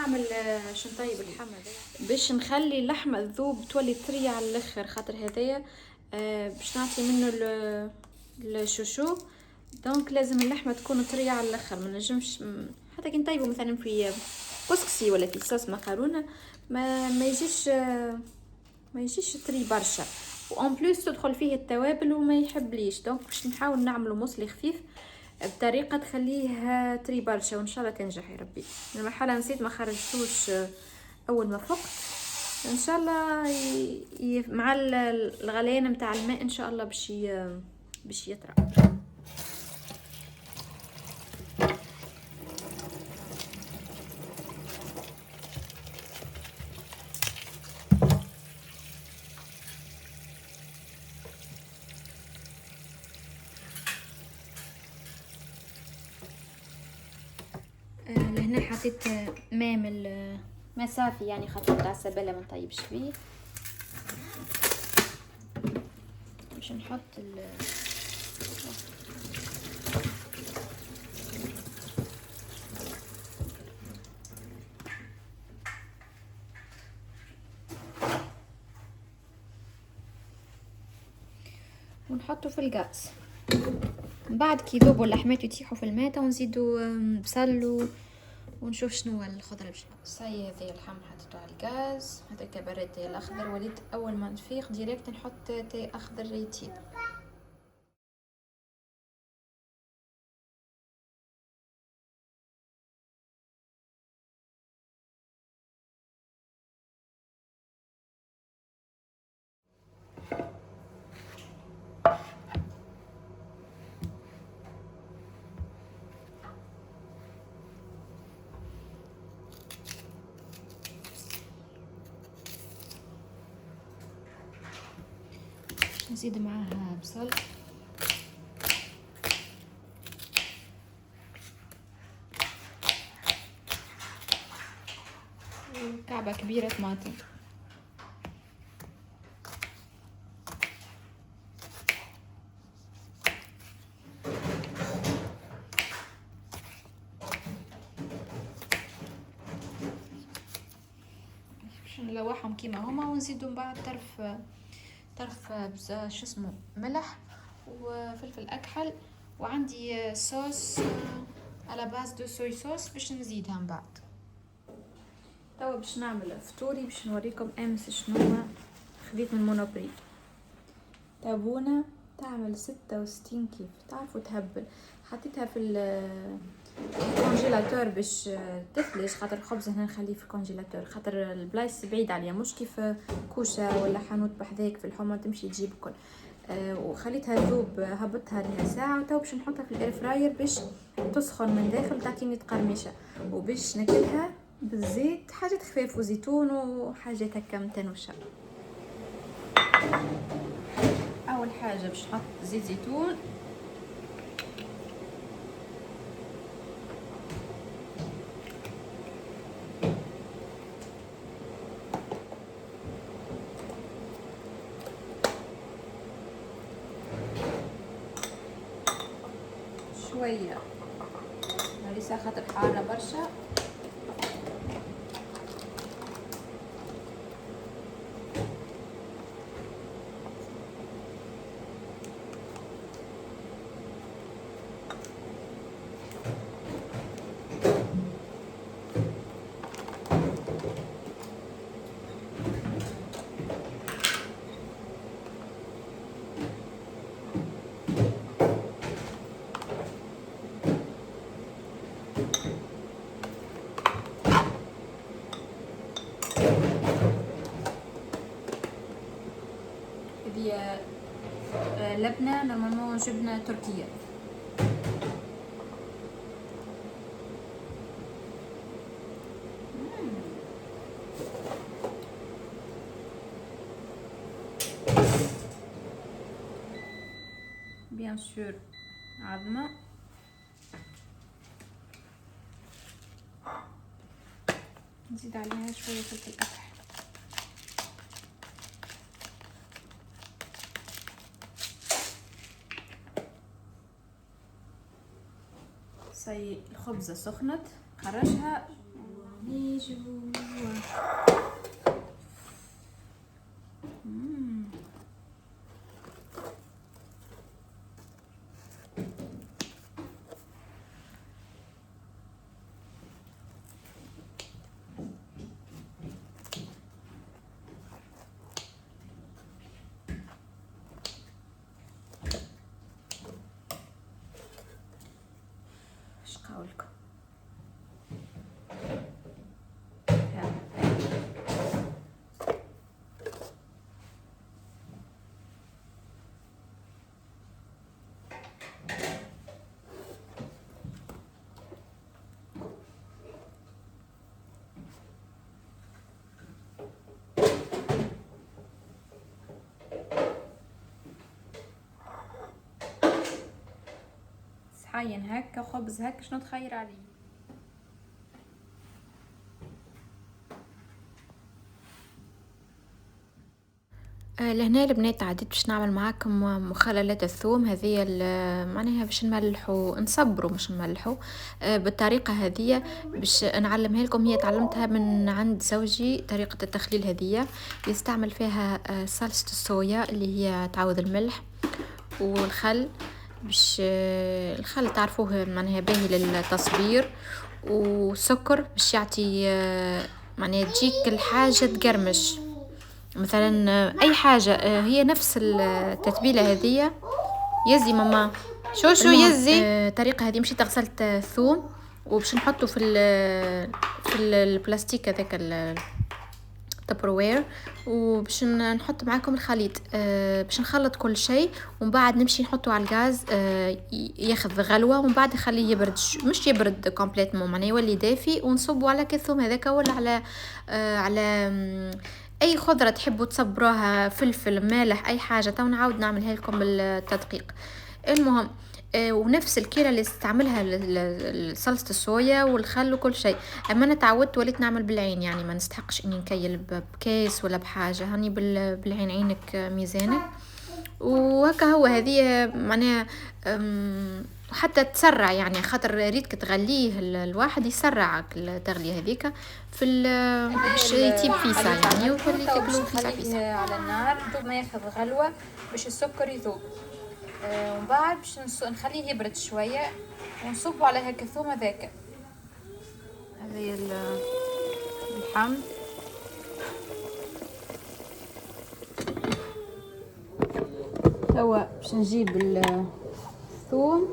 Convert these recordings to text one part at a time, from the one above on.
نعمل شو نطيب اللحمة باش نخلي اللحمة تذوب تولي طرية على الاخر، خاطر هذايا باش نعطي منه الشوشو. دونك لازم اللحمة تكون طرية على الاخر، ما نجمش حتى كي نطيبه مثلا في كسكسي ولا في صوص مكرونة ما يجيش طري برشا، وان بليس تدخل فيه التوابل وما يحبليش. دونك باش نحاول نعمله موصلي خفيف بطريقه تخليه طري برشا، وان شاء الله تنجح يا ربي. المرحله نسيت ما خرجتوش اول ما فقت، ان شاء الله مع الغليان متاع الماء ان شاء الله باش يطرى. لهنا حطيت ماء صافي يعني خاطر تاع السبالة ما نطيبش فيه. باش نحط ونحطه في الغاز. من بعد كي يذوبوا اللحمات يطيحوا في الماء ونزيدوا بصل ونشوف شنو الخضره باش صاي. هذه اللحم حطيته على الغاز، هذاك برد تاي الاخضر، وليت اول ما نفيق ديريكت نحط تاي اخضر يطيب. نزيد معاها بصل وكعبة كبيرة طماطم. باش نلوحهم كيما هما ونزيدوا من بعد طرف شو اسمه ملح وفلفل اكحل، وعندي صوص على باز دو صويا صوص باش نزيدها من بعد. توا باش نعمل فطوري باش نوريكم امس شنو خذيت من مونوبري. تابونة تعمل 66 كيف تعرفوا تهبل. حطيتها في الكونجيلاتور باش تفلش، خاطر الخبز هنا نخليه في الكونجيلاتور خاطر البلايص بعيد عليا، مش كيف كوشه ولا حانوت بحذاك في الحومه تمشي تجيب الكل. وخليتها تذوب، هبطها لها ساعه وتو باش نحطها في الاير فراير باش تسخن من داخل تعطيني تقرمشه، وباش ناكلها بالزيت حاجات خفاف وزيتون وحاجات هكا متنوشه. اول حاجه باش نحط زيت زيتون، شويه هريسه خاطر حاره برشا، هذه لبنه نورمالمون جبنه تركيه. بيان سور عظمه، نزيد عليها شويه فلفل اكحل، صي الخبزه سخنت خرجها ايش قولكم؟ صحاين هكا وخبز هكا، شنو تخير عليه؟ لهنا البنات عديت باش نعمل معاكم مخللات الثوم هذه معناها باش نملحو نصبرو مش نملحو بالطريقه هذه باش نعلمها لكم. هي تعلمتها من عند زوجي طريقه التخليل هذه، يستعمل فيها صلصه الصويا اللي هي تعوض الملح والخل، باش الخل تعرفوه معناها باهي للتصبير، وسكر باش يعطي معناها تجيك الحاجه تقرمش مثلا اي حاجه. هي نفس التتبيله هذه. يزي ماما شو يزي الطريقه هذه. مشيت غسلت الثوم وباش نحطه في البلاستيك هذاك التبروير، وباش نحط معاكم الخليط. باش نخلط كل شيء ومن بعد نمشي نحطه على الغاز ياخذ غلوه، ومن بعد نخليه يبرد، مش يبرد كومبليتمون معناه يولي دافي، ونصبه على كثوم هذاك ولا على اي خضره تحبوا تصبروها، فلفل مالح اي حاجه. تو نعاود نعملها لكم بالتدقيق. المهم ونفس الكيله اللي استعملها صلصه الصويا والخل وكل شيء. اما انا تعودت وليت نعمل بالعين، يعني ما نستحقش اني نكيل بكيس ولا بحاجه، هاني بالعين عينك ميزانك. وهكا هو هذه معناها حتى تسرع، يعني خاطر ريتك تغليه الواحد يسرع التغليه هذيك في يتيب فيسا يعني، وتولي تاكلوه فيسا على النار دوب ما ياخذ غلوه باش السكر يذوب. ومن بعد باش نخليه يبرد شويه ونصبه على هكا الثوم هذاك. هذه اللحم توا باش نجيب الثوم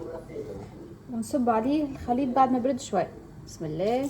ونصب عليه الخليط بعد ما برد شوي. بسم الله.